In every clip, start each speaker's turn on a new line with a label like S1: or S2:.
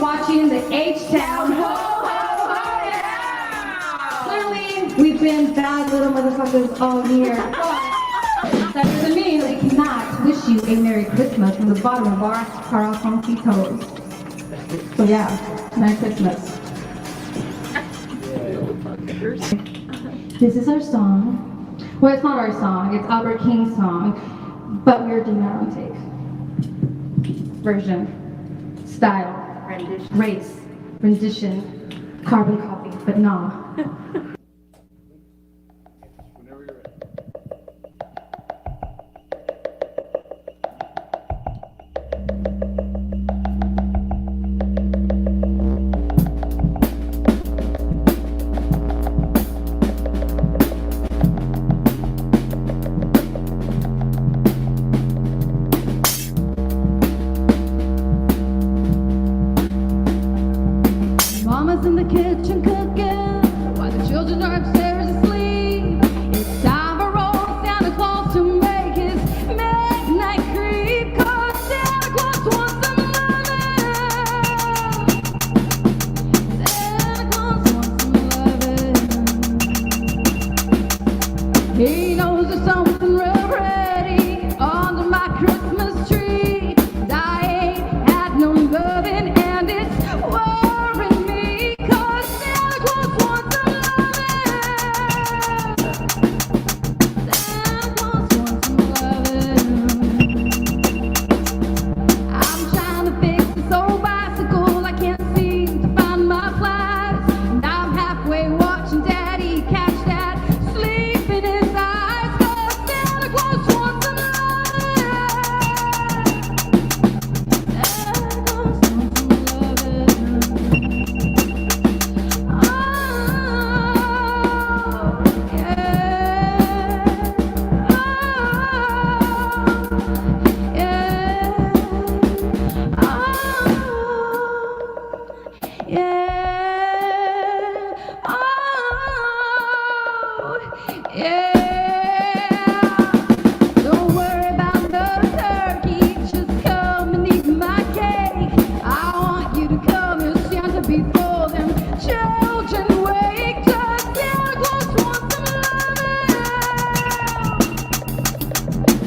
S1: watching the HTown. Ho, ho, ho, yeah! Clearly, we've been bad little motherfuckers all year. But that doesn't mean that we cannot wish you a Merry Christmas from the bottom of our funky toes. So yeah, Merry Christmas. This is our song. Well, it's not our song, it's Albert King's song, but we're doing our own take. Version, style, rendition, race, rendition, carbon copy, but nah. Mama's in the kitchen cooking while the children are upstairs asleep. It's time for old Santa Claus to make his midnight creep. 'Cause Santa Claus wants some loving. Santa Claus wants some loving. He knows there's something real pretty under my Christmas tree. 'Cause I ain't had no loving and it's worrying me. 'Cause Santa Claus wants some loving. Santa Claus wants some loving. I'm trying to fix this old bicycle. I can't seem to find my flies. And I'm halfway watching Daddy catch that sleep in his eyes. 'Cause Santa Claus wants some loving. Santa Claus wants some loving. Don't worry about the turkey, just come and eat my cake. I want you to come and Santa before them children wake. 'Cause Santa Claus wants some loving.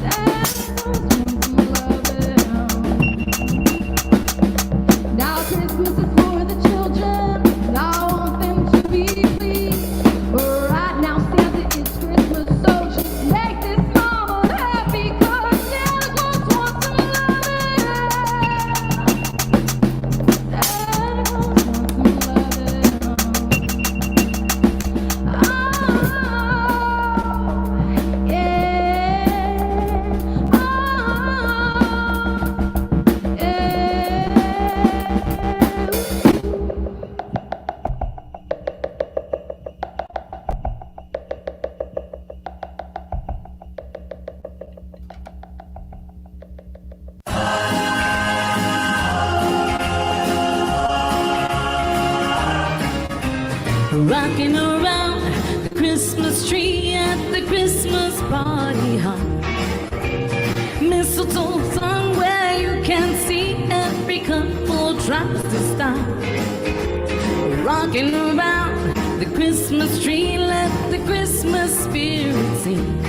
S1: Santa Claus wants some loving. Now Christmas is for the children, and I want them to be pleased. But right now Santa, it's Christmas, so just make this mama happy. 'Cause Santa Claus wants some loving. Santa Claus wants some loving. Oh, yeah.
S2: Rocking around the Christmas tree at the Christmas party hop. Mistletoe somewhere you can see every couple tries to stop. Rocking around the Christmas tree, let the Christmas spirit sing.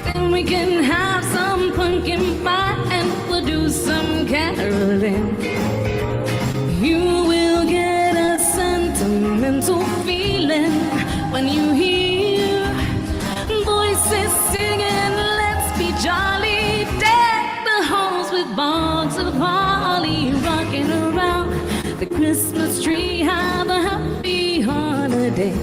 S2: Then we can have some pumpkin pie and we'll do some caroling. You will get a sentimental feeling when you hear voices singing, let's be jolly. Deck the halls with bogs of holly. Rocking around the Christmas tree, have a happy holiday.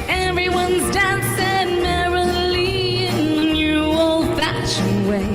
S2: Everyone's dancing merrily in the new old-fashioned way.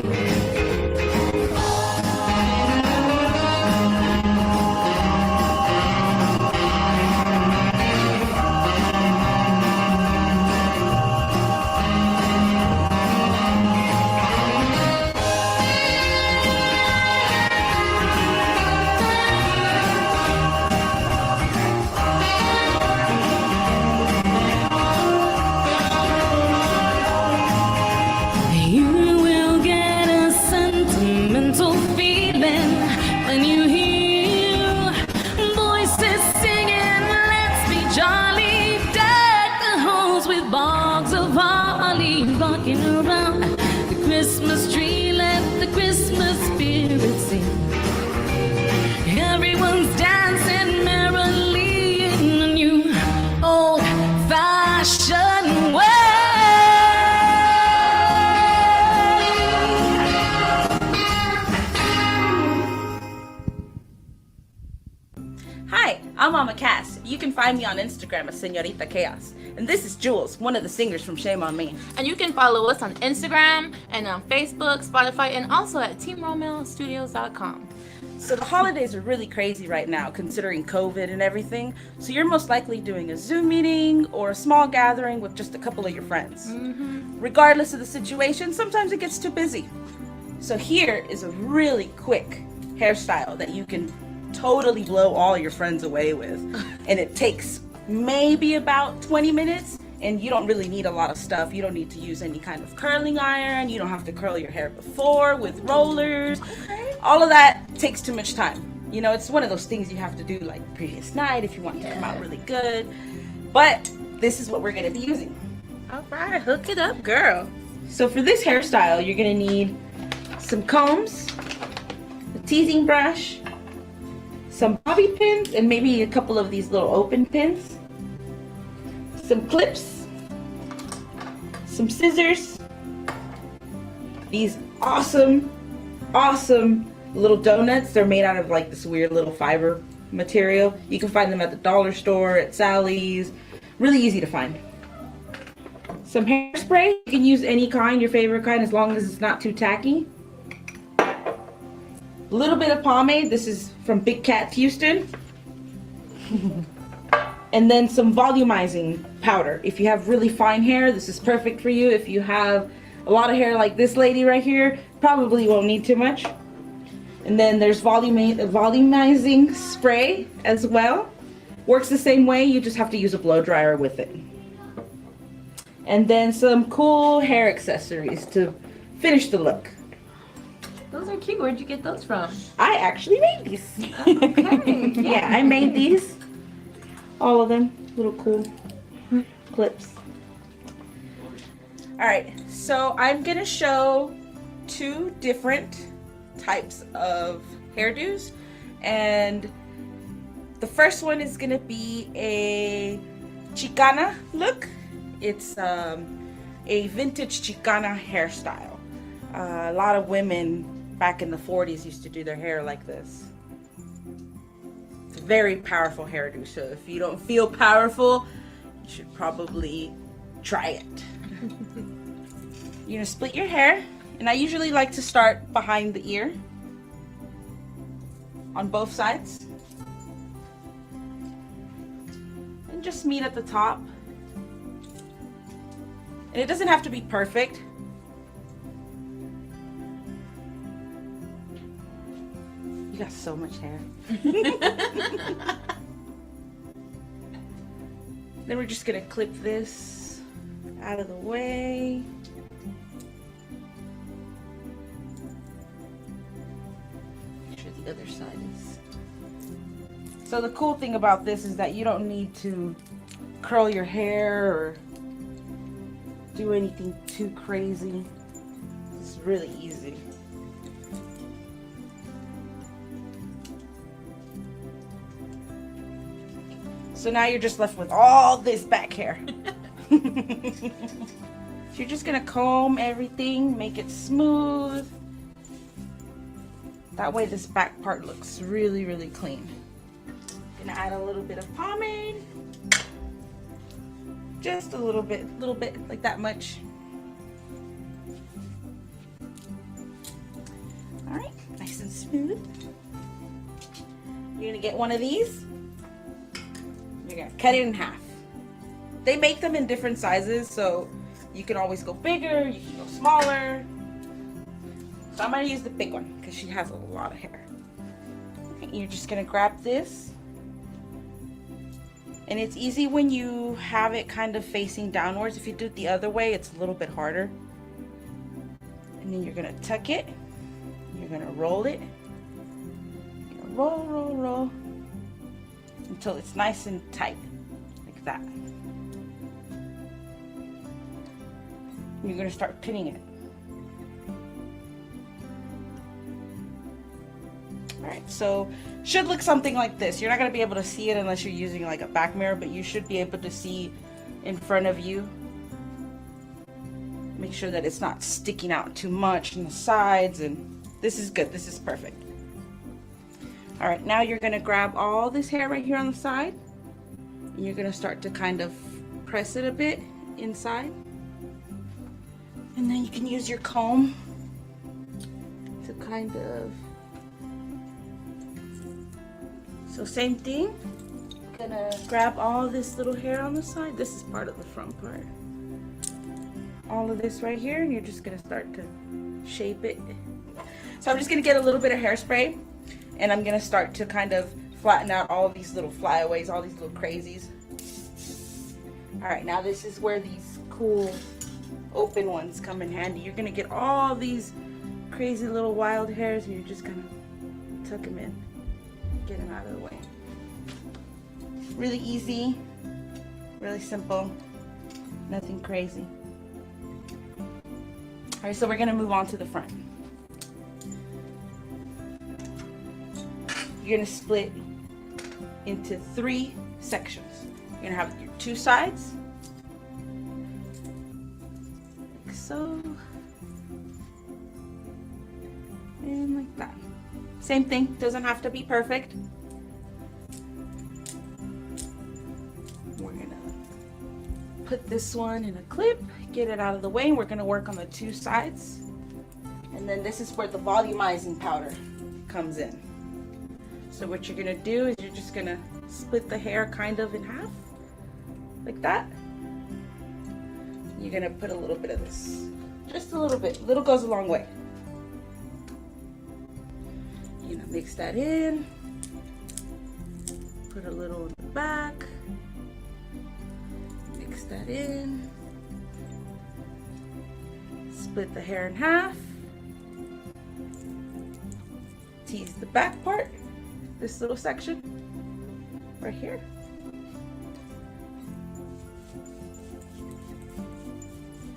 S3: Hi, I'm Mama Cass. You can find me on Instagram as Señorita Chaos. And this is Jules, one of the singers from Shame on Me.
S4: And you can follow us on Instagram and on Facebook, Spotify, and also at teamromelstudios.com.
S3: So the holidays are really crazy right now, considering COVID and everything. So you're most likely doing a Zoom meeting or a small gathering with just a couple of your friends. Regardless of the situation, sometimes it gets too busy. So here is a really quick hairstyle that you can totally blow all your friends away with. And it takes maybe about 20 minutes, and you don't really need a lot of stuff. You don't need to use any kind of curling iron. You don't have to curl your hair before with rollers. All of that takes too much time. You know, it's one of those things you have to do like the previous night if you want it to come out really good. But this is what we're gonna be using.
S4: All right, hook it up, girl.
S3: So for this hairstyle, you're gonna need some combs, a teasing brush, some bobby pins, and maybe a couple of these little open pins, some clips, some scissors, these awesome little donuts. They're made out of like this weird little fiber material. You can find them at the dollar store, at Sally's. Really easy to find. Some hairspray. You can use any kind, your favorite kind, as long as it's not too tacky. A little bit of pomade. This is from Big Cat Houston. And then some volumizing powder. If you have really fine hair, this is perfect for you. If you have a lot of hair like this lady right here, probably won't need too much. And then there's volumizing spray as well. Works the same way, you just have to use a blow dryer with it. And then some cool hair accessories to finish the look.
S4: Those are cute. Where'd you get those from?
S3: I actually made these.
S4: Okay.
S3: Yeah, I made these. All of them. Little cool clips. Alright, so I'm going to show 2 different types of hairdos. And the first one is going to be a Chicana look. It's a vintage Chicana hairstyle. A lot of women back in the 40s used to do their hair like this. It's a very powerful hairdo, so if you don't feel powerful, you should probably try it. You're gonna split your hair, and I usually like to start behind the ear on both sides. And just meet at the top. And it doesn't have to be perfect. You got so much hair. Then we're just gonna clip this out of the way. Make sure the other side is. So the cool thing about this is that you don't need to curl your hair or do anything too crazy. It's really easy. So now you're just left with all this back hair. So you're just gonna comb everything, make it smooth. That way this back part looks really, really clean. Gonna add a little bit of pomade. Just a little bit, like that much. All right, nice and smooth. You're gonna get one of these. You're gonna cut it in half. They make them in different sizes, so you can always go bigger, you can go smaller. So I'm gonna use the big one because she has a lot of hair. Okay, you're just gonna grab this. And it's easy when you have it kind of facing downwards. If you do it the other way, it's a little bit harder. And then you're gonna tuck it. You're gonna roll it. You're gonna roll, roll, roll. Until it's nice and tight, like that. And you're gonna start pinning it. Alright, so should look something like this. You're not gonna be able to see it unless you're using like a back mirror, but you should be able to see in front of you. Make sure that it's not sticking out too much on the sides, and this is good, this is perfect. All right, now you're gonna grab all this hair right here on the side, and you're gonna start to kind of press it a bit inside. And then you can use your comb to kind of, so same thing, gonna grab all this little hair on the side. This is part of the front part. All of this right here, and you're just gonna start to shape it. So I'm just gonna get a little bit of hairspray, and I'm gonna start to kind of flatten out all these little flyaways, all these little crazies. All right, now this is where these cool open ones come in handy. You're gonna get all these crazy little wild hairs, and you're just gonna tuck them in, get them out of the way. Really easy, really simple, nothing crazy. All right, so we're gonna move on to the front. You're gonna split into 3 sections. You're gonna have your 2 sides, like so, and like that. Same thing, doesn't have to be perfect. We're gonna put this one in a clip, get it out of the way, and we're gonna work on the 2 sides. And then this is where the volumizing powder comes in. So what you're gonna do is you're just gonna split the hair kind of in half, like that. You're gonna put a little bit of this, just a little bit. Little goes a long way. You're gonna mix that in, put a little in the back, mix that in, split the hair in half, tease the back part, this little section right here.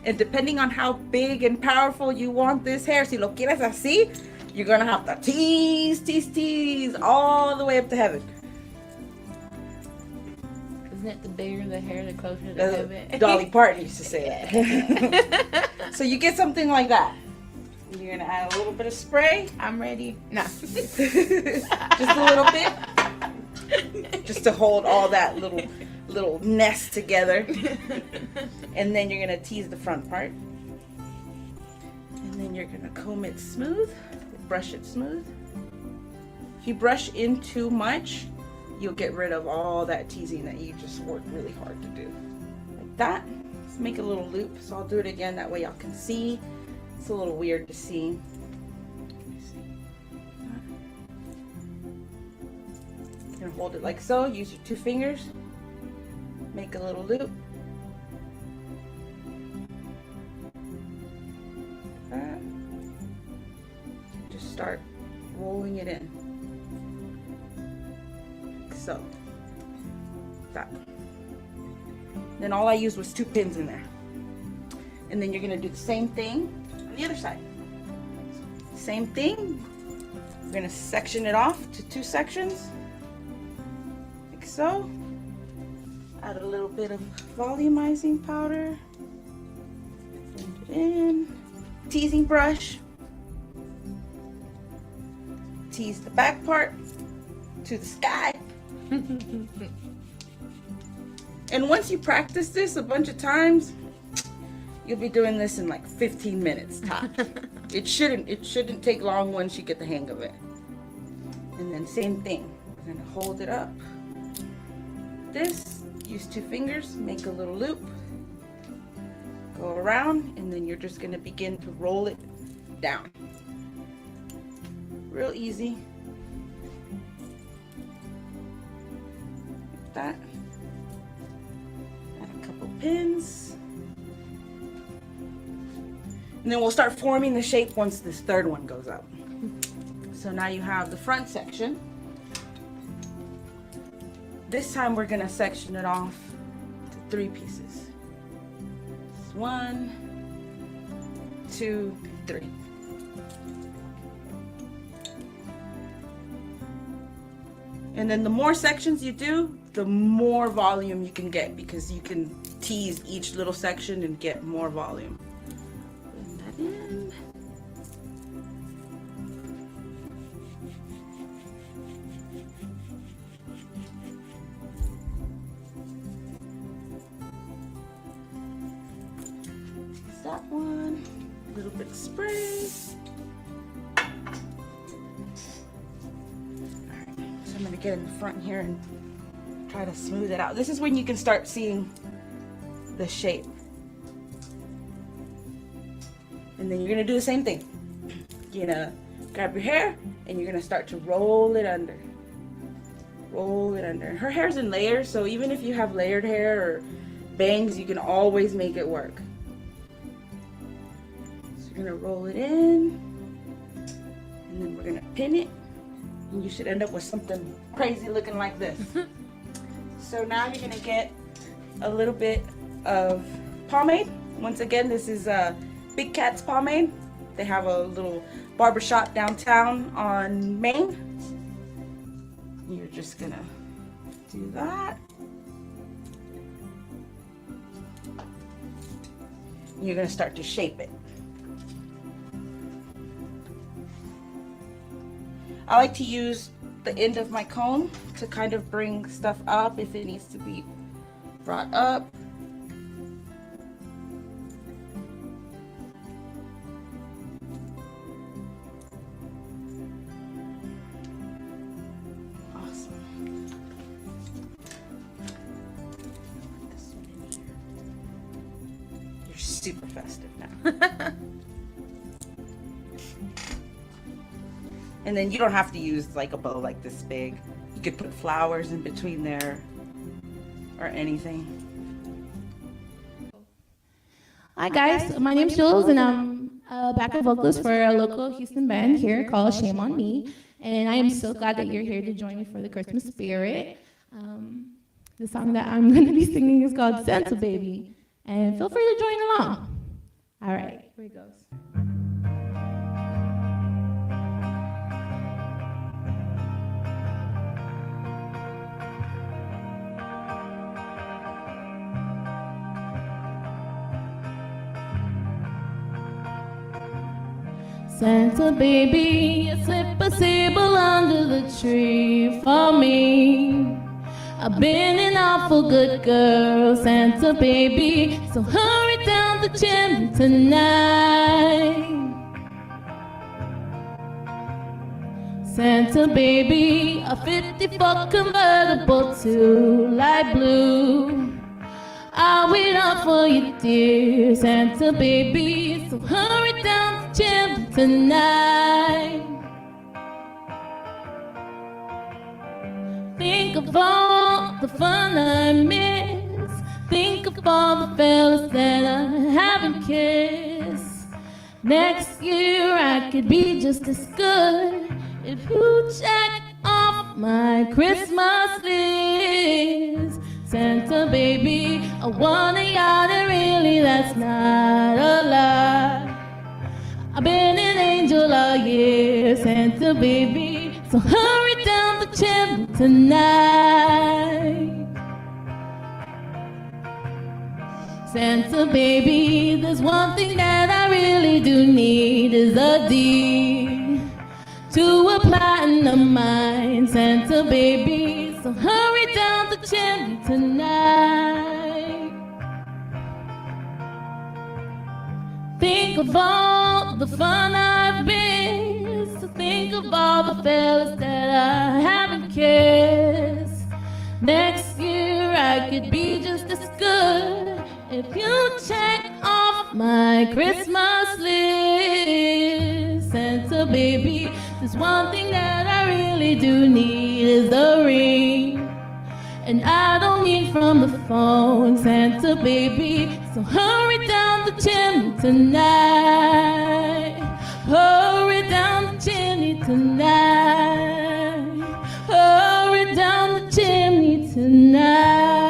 S3: And depending on how big and powerful you want this hair, si lo quieres así, you're gonna have to tease all the way up to heaven.
S4: Isn't it the bigger the hair, the closer to heaven?
S3: Dolly Parton used to say that. So you get something like that. You're gonna add a little bit of spray.
S4: I'm ready. No.
S3: Just a little bit. Just to hold all that little nest together. And then you're gonna tease the front part. And then you're gonna comb it smooth, brush it smooth. If you brush in too much, you'll get rid of all that teasing that you just worked really hard to do. Like that. Let's make a little loop. So I'll do it again, that way y'all can see. It's a little weird to see. You're gonna hold it like so, use your 2 fingers, make a little loop. Like that. Just start rolling it in. Like so. That. Then all I used was 2 pins in there. And then you're gonna do the same thing on the other side. Same thing. We're gonna section it off to 2 sections, like so. Add a little bit of volumizing powder. Blend it in. Teasing brush. Tease the back part to the sky. And once you practice this a bunch of times, you'll be doing this in like 15 minutes tops. It shouldn't take long once you get the hang of it. And then same thing. We're gonna hold it up. This, use 2 fingers, make a little loop. Go around, and then you're just gonna begin to roll it down. Real easy. Like that. Add a couple pins. And then we'll start forming the shape once this 3rd one goes up. So now you have the front section. This time we're gonna section it off to 3 pieces. 1, 2, 3. And then the more sections you do, the more volume you can get, because you can tease each little section and get more volume. Blend that in. little bit of spray. Alright, so I'm gonna get in the front here and try to smooth it out. This is when you can start seeing the shape. And then you're gonna do the same thing. You're gonna grab your hair and you're gonna start to roll it under. Roll it under. Her hair's in layers, so even if you have layered hair or bangs, you can always make it work. So you're gonna roll it in, and then we're gonna pin it, and you should end up with something crazy looking like this. So now you're gonna get a little bit of pomade. Once again, this is Big Cat's pomade. They have a little barbershop downtown on Main. You're just gonna do that. You're gonna start to shape it. I like to use the end of my comb to kind of bring stuff up if it needs to be brought up. Super festive now. And then you don't have to use like a bow like this big. You could put flowers in between there or anything.
S5: Hi guys, my name's Jules and I'm a backup vocalist for a local Houston band here called Shame on Me. And I am so glad that you're here to join me for the Christmas spirit. The song that I'm going to be singing is called Santa Baby. And feel free to join along. All right, here it goes. Santa baby, you slip a sable under the tree for me. I've been an awful good girl, Santa baby, so hurry down the chimney tonight. Santa baby, a 54 convertible to light blue. I'll wait up for you, dear Santa baby, so hurry down the chimney tonight. Think of all the fun I miss. Think of all the fellas that I haven't kissed. Next year I could be just as good if you check off my Christmas list. Santa baby, I want a yacht and really that's not a lie. I've been an angel all year, Santa baby, so hurry down the chimney tonight. Santa baby, there's one thing that I really do need is a deed to a platinum mine, Santa baby, so hurry down the chimney tonight. Think of all the fun I've been, so think of all the fellas that I haven't kissed. Next year I could be just as good if you check off my Christmas list. Santa baby, there's one thing that I really do need is the ring. And I don't need from the phone, Santa baby, so hurry down the chimney tonight. Hurry down the chimney tonight. Hurry down the chimney tonight.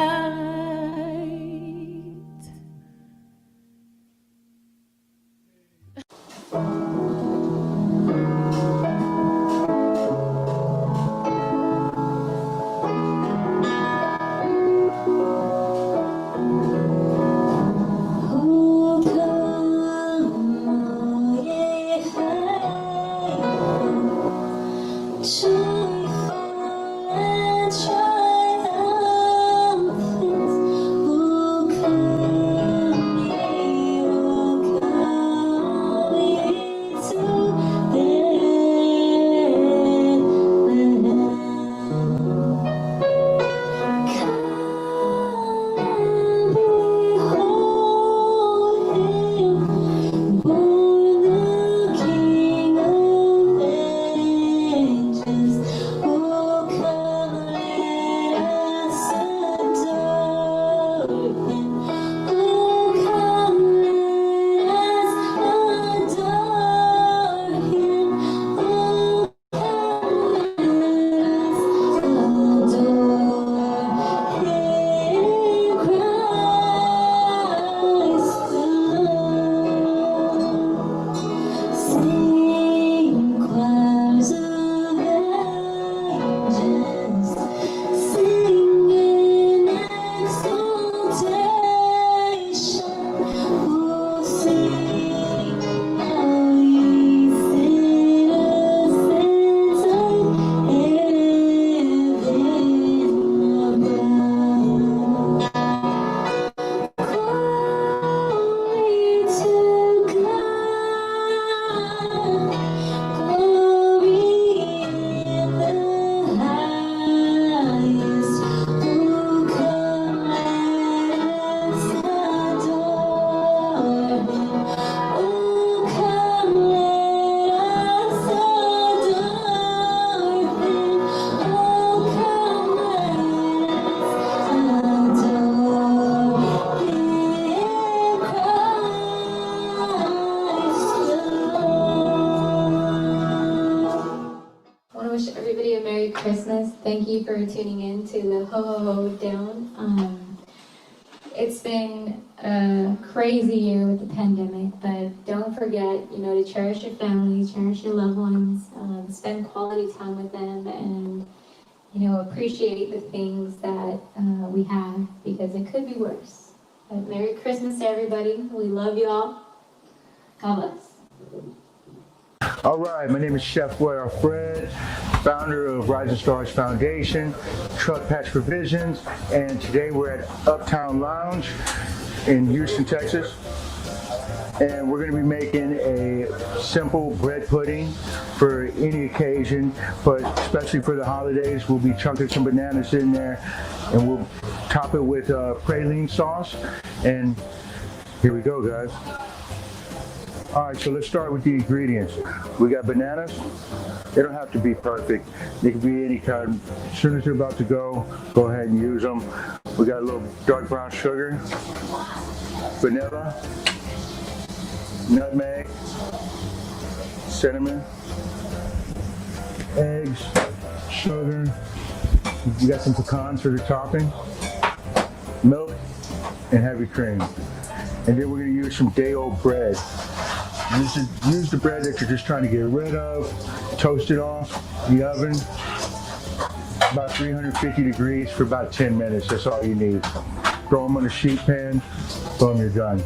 S6: Christmas. Thank you for tuning in to the Ho Ho Ho Down. It's been a crazy year with the pandemic, but don't forget, to cherish your family, cherish your loved ones, spend quality time with them, and, appreciate the things that we have, because it could be worse. But Merry Christmas to everybody. We love you all. God bless.
S7: All right, my name is Chef Fred, founder of Rising Stars Foundation, Truck Patch Provisions, and today we're at HTown Lounge in Houston, Texas. And we're going to be making a simple bread pudding for any occasion, but especially for the holidays. We'll be chunking some bananas in there, and we'll top it with praline sauce. And here we go, guys. All right, so let's start with the ingredients. We got bananas. They don't have to be perfect. They can be any kind. As soon as they're about to go ahead and use them. We got a little dark brown sugar, vanilla, nutmeg, cinnamon, eggs, sugar. We got some pecans for the topping, milk, and heavy cream. And then we're going to use some day-old bread. Use the bread that you're just trying to get rid of, toast it off the oven, about 350 degrees for about 10 minutes. That's all you need. Throw them on a sheet pan, boom, you're done.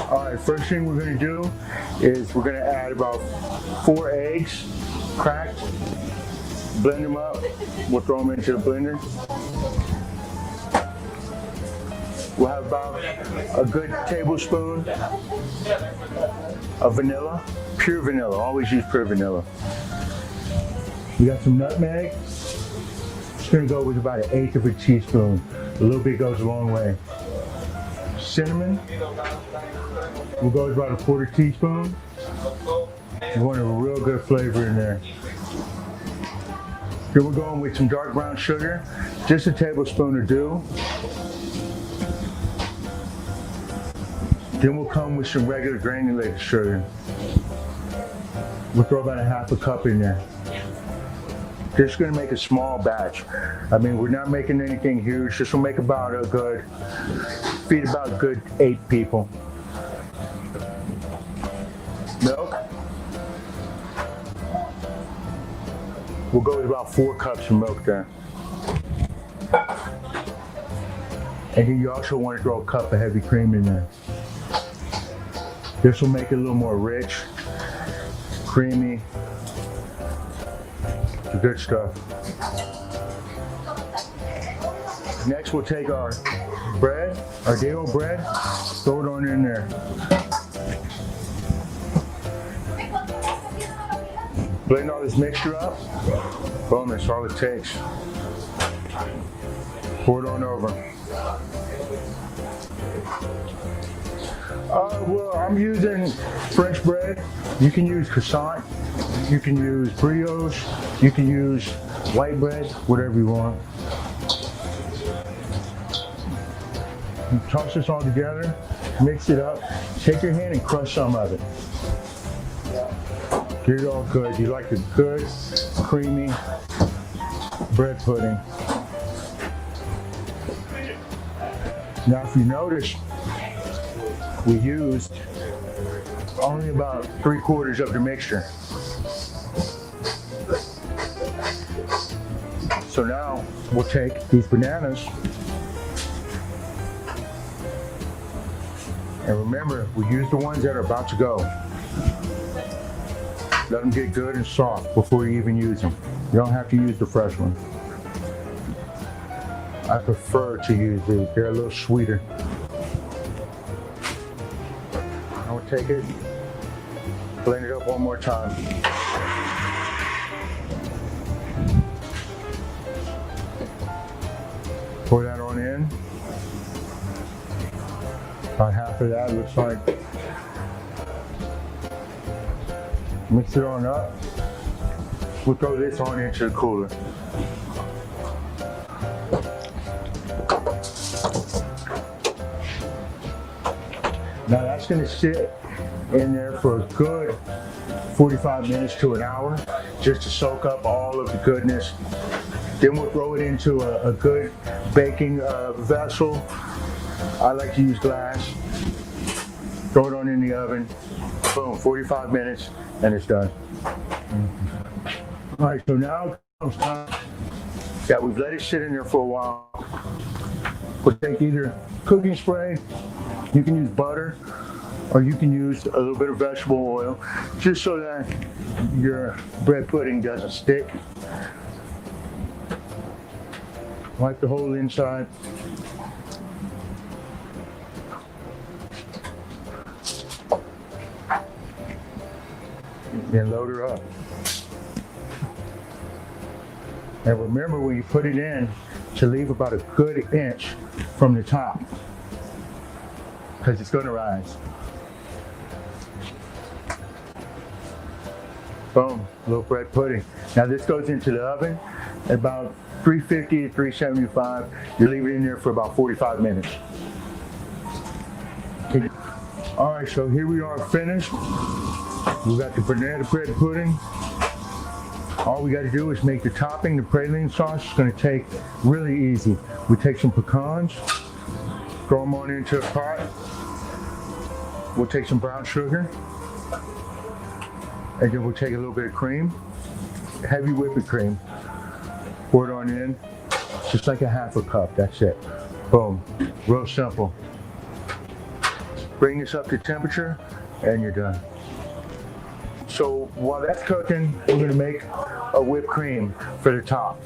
S7: All right, first thing we're going to do is we're going to add about 4 eggs, cracked, blend them up. We'll throw them into the blender. We'll have about a good tablespoon of vanilla, pure vanilla. Always use pure vanilla. We got some nutmeg. It's going to go with about 1/8 of a teaspoon. A little bit goes a long way. Cinnamon. We'll go with about 1/4 teaspoon. We want a real good flavor in there. Then we're going with some dark brown sugar, just a tablespoon or 2. Then we'll come with some regular granulated sugar. We'll throw about 1/2 cup in there. Just gonna make a small batch. I mean, we're not making anything huge. This will make about feed about a good 8 people. Milk. We'll go with about 4 cups of milk there. And then you also want to throw a cup of heavy cream in there. This will make it a little more rich, creamy, the good stuff. Next, we'll take our bread, our day-old bread, throw it on in there. Blend all this mixture up. Boom, that's all it takes. Pour it on over. Well, I'm using French bread. You can use croissant. You can use brioche. You can use white bread, whatever you want. You toss this all together, mix it up. Take your hand and crush some of it. Get it all good. You like a good, creamy bread pudding. Now, if you notice, we used only about 3/4 of the mixture. So now we'll take these bananas, and remember, we use the ones that are about to go. Let them get good and soft before you even use them. You don't have to use the fresh ones. I prefer to use these. They're a little sweeter. I will take it, blend it up one more time. Pour that on in. About half of that looks like. Mix it on up. We'll throw this on into the cooler. Now that's going to sit in there for a good 45 minutes to an hour just to soak up all of the goodness Then we'll throw it into a good baking vessel. I like to use glass. Throw it on in the oven. Boom, 45 minutes, and it's done. All right, so now comes time that we've let it sit in there for a while. We'll take either cooking spray, you can use butter, or you can use a little bit of vegetable oil, just so that your bread pudding doesn't stick. Wipe the whole inside. Then load her up. And remember when you put it in to leave about a good inch from the top, because it's going to rise. Boom, little bread pudding. Now this goes into the oven at about 350 to 375. You leave it in there for about 45 minutes. Okay. All right, so here we are finished. We got the banana bread pudding. All we got to do is make the topping, the praline sauce. It's going to take really easy. We take some pecans, throw them on into a pot. We'll take some brown sugar, and then we'll take a little bit of cream, heavy whipping cream. Pour it on in, just like a half a cup. That's it. Boom. Real simple. Bring this up to temperature, and you're done. So while that's cooking, we're going to make a whipped cream for the top.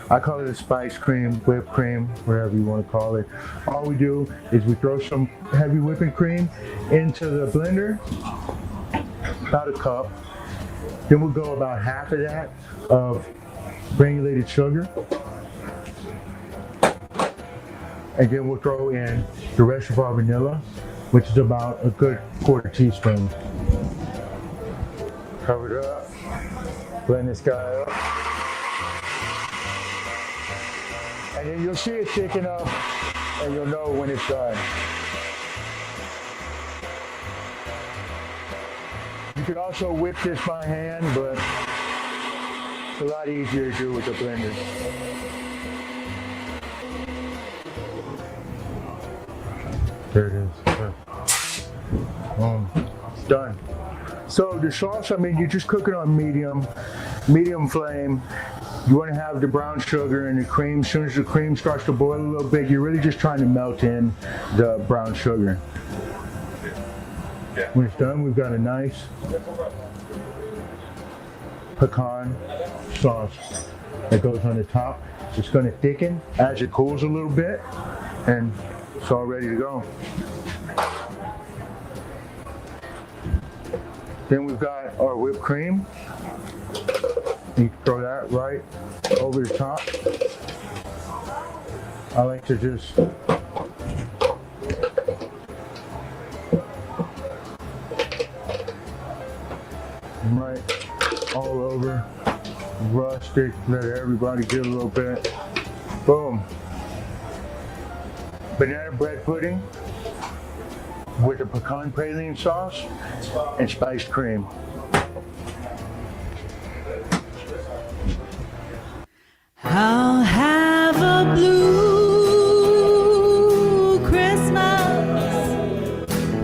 S7: I call it a spice cream, whipped cream, whatever you want to call it. All we do is we throw some heavy whipping cream into the blender, about a cup. Then we'll go about half of that of granulated sugar. And then we'll throw in the rest of our vanilla, which is about a good quarter teaspoon. Cover it up, blend this guy up. And then you'll see it thicken up, and you'll know when it's done. You could also whip this by hand, but it's a lot easier to do with a blender. There it is. It's done. So the sauce, I mean, you just cook it on medium flame. You want to have the brown sugar and the cream. As soon as the cream starts to boil a little bit, you're really just trying to melt in the brown sugar. When it's done, we've got a nice pecan sauce that goes on the top. It's going to thicken as it cools a little bit, and it's all ready to go. Then we've got our whipped cream. You can throw that right over the top. I like to just right all over, rustic, let everybody get a little bit. Boom. Banana bread pudding with a pecan praline sauce and spiced cream.
S2: I'll have a blue Christmas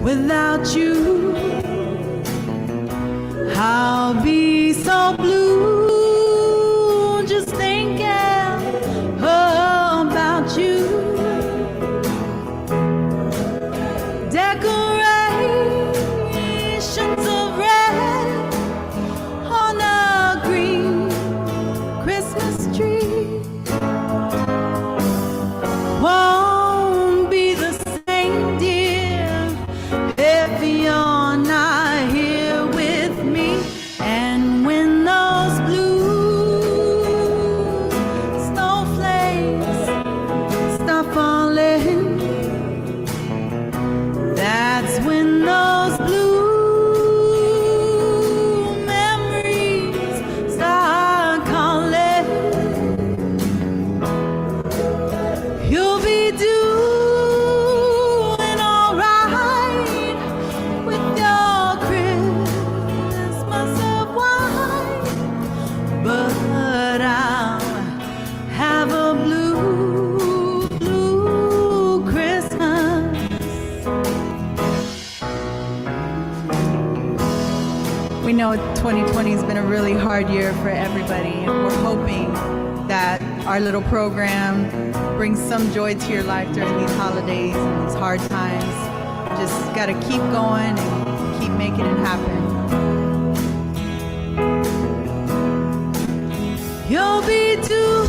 S2: without you. I'll be so blue just thinking about you. Decorations of red on a green Christmas tree won't be the same, dear, if you're not here with me. And when those blue snowflakes stop falling, that's when those blue memories start calling.
S8: know 2020 has been a really hard year for everybody, and we're hoping that our little program brings some joy to your life during these holidays and these hard times. Just got to keep going and keep making it happen. You'll be too